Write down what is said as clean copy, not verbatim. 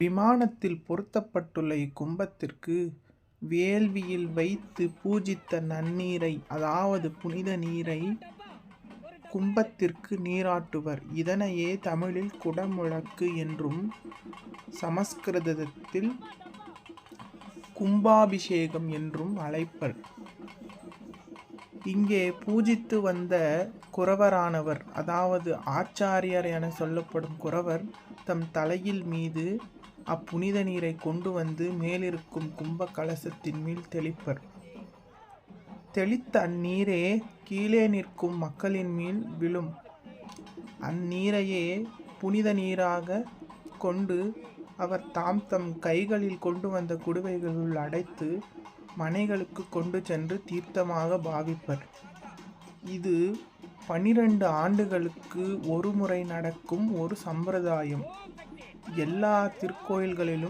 விமானத்தில் பொருத்தப்பட்டுள்ள இக்கும்பத்திற்கு வேள்வியில் வைத்து பூஜித்த நன்னீரை, அதாவது புனித நீரை கும்பத்திற்கு நீராட்டுவர். இதனையே தமிழில் குடமுழக்கு என்றும் சமஸ்கிருதத்தில் கும்பாபிஷேகம் என்றும் அழைப்பர். இங்கே பூஜித்து வந்த குரவரானவர், அதாவது ஆச்சாரியர் என சொல்லப்படும் குரவர், தம் தலையில் மீது அப்புனித நீரை கொண்டு வந்து மேலிருக்கும் கும்ப கலசத்தின் மேல் தெளிப்பர். தெளித்த அந்நீரே கீழே நிற்கும் மக்களின் மேல் விழும். அந்நீரையே புனித நீராக கொண்டு அவர் தாம் தம் கைகளில் கொண்டு வந்த குடுவைகளுள் அடைத்து மனைகளுக்கு கொண்டு சென்று தீர்த்தமாக பாவிப்பர். இது 12 ஆண்டுகளுக்கு ஒரு முறை நடக்கும் ஒரு சம்பிரதாயம். எல்லா திருக்கோயில்களிலும்